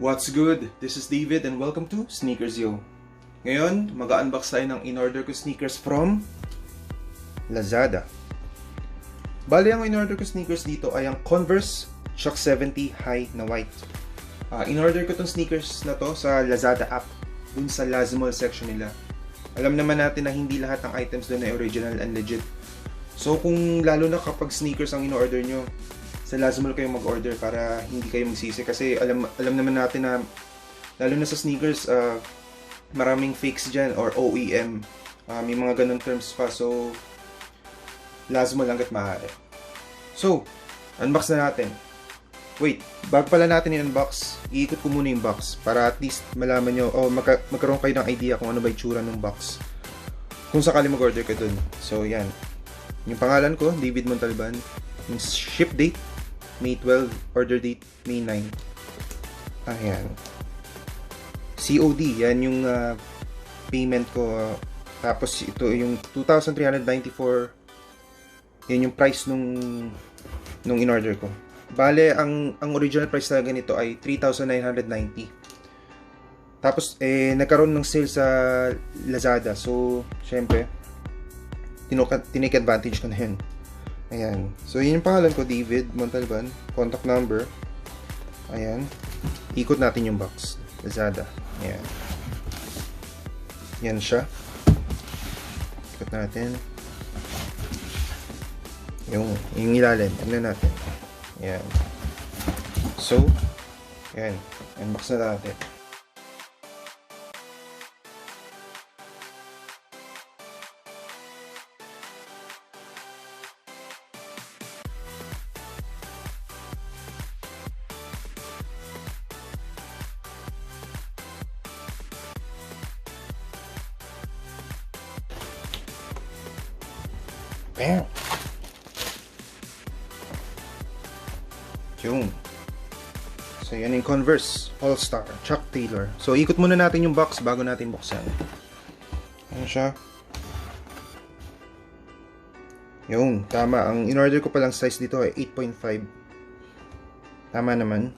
What's good? This is David and welcome to Sneakers Yo. Ngayon, mag-unbox tayo ng in-order ko sneakers from Lazada. Bali, ang in-order ko sneakers dito ay ang Converse Chuck 70 High na white. In-order ko tong sneakers na to sa Lazada app, dun sa LazMall section nila. Alam naman natin na hindi lahat ng items doon ay original and legit. So kung lalo na kapag sneakers ang in-order nyo, sa LazMall kayo mag-order para hindi kayo magsisi. Kasi alam naman natin na lalo na sa sneakers, maraming fakes dyan or OEM. May mga ganun terms pa. So LazMall hanggat maaari. So, unbox na natin. Wait, bago pala natin i-unbox, iikot ko muna yung box para at least malaman nyo o magkaroon kayo ng idea kung ano ba itsura ng box kung sakali mag-order ka dun. So yan, yung pangalan ko, David Montalban. Yung ship date, May 12, order date, May 9. Ayan. COD, yan yung payment ko. Tapos ito yung 2,394. Yan yung price nung in-order ko. Bale, ang original price talaga nito ay 3,990. Tapos, nagkaroon ng sale sa Lazada. So, syempre, tinake advantage ko na yun. Ayan. So, yun yung pangalan ko, David Montalban. Contact number. Ayan. Ikot natin yung box. Lazada. Ayan. Yan siya. Ikot natin. Yung ilalim. Tignan natin. Ayan. So, ayan. Unbox na natin. Bam! Yung. So, yan yung Converse All-Star Chuck Taylor. So, ikot muna natin yung box bago natin buksan. Ayan siya. Yung, tama. Ang in-order ko palang size dito ay 8.5. Tama naman.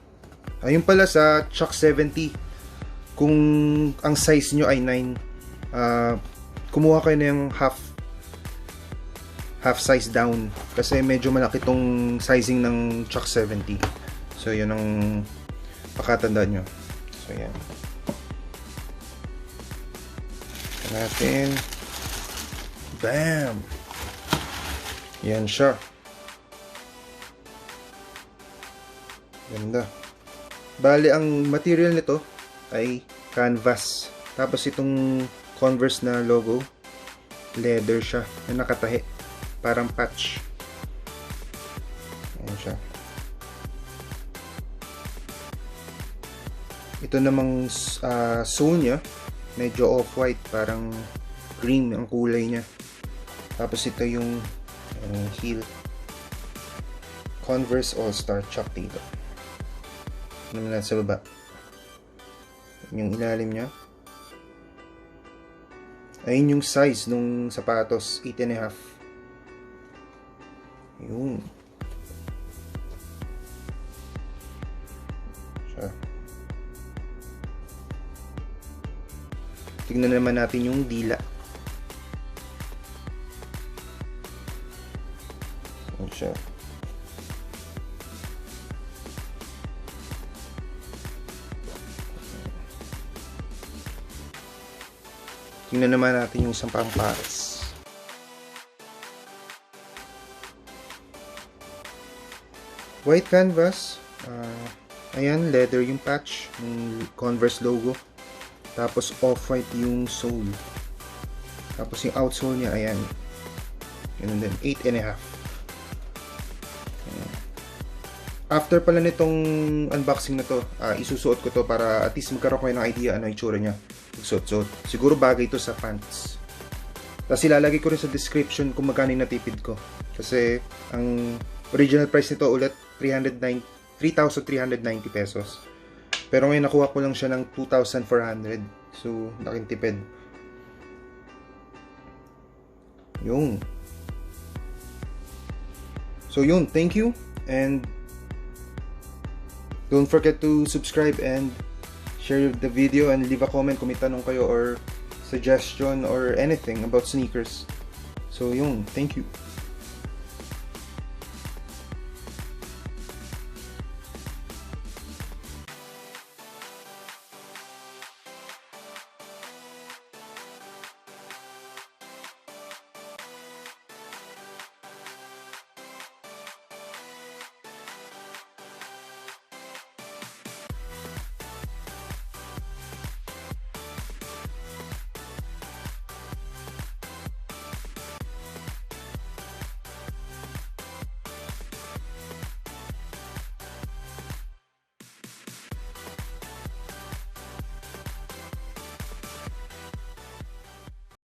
Ayun pala sa Chuck 70. Kung ang size nyo ay 9, kumuha kayo na yung half size down kasi medyo malaki tong sizing ng Chuck 70. So yun ang pakatandaan nyo. So yan natin. Bam! Yan siya. Ganda. Bali, ang material nito ay canvas. Tapos itong Converse na logo, leather siya na nakatahi. Parang patch. Ayan siya. Ito namang sole niya, medyo off-white, parang cream ang kulay niya. Tapos ito yung heel. Converse All-Star Chuck Taylor. Naman natin sa baba. Yung ilalim niya. Ayun yung size nung sapatos, 8.5. Yun. Siya. Tignan naman natin yung dila. Yun siya. Tignan naman natin yung isang pares. White canvas. Ayan, leather yung patch ng Converse logo. Tapos off-white yung sole. Tapos yung outsole niya, ayan. Ganun din, 8.5. After pala nitong unboxing na to, isusuot ko to para at least magkaroon ko ng idea ano yung itsura niya. Suot. Siguro bagay to sa pants. Tapos ilalagay ko rin sa description kung magkano yung natipid ko. Kasi ang original price nito ulit 3,390 pesos. Pero ngayon nakuha ko lang siya ng 2,400. So, laking tipid. Yung. So, yun. Thank you. And Don't forget to subscribe and share the video and leave a comment kung may tanong kayo or suggestion or anything about sneakers. So yun, thank you.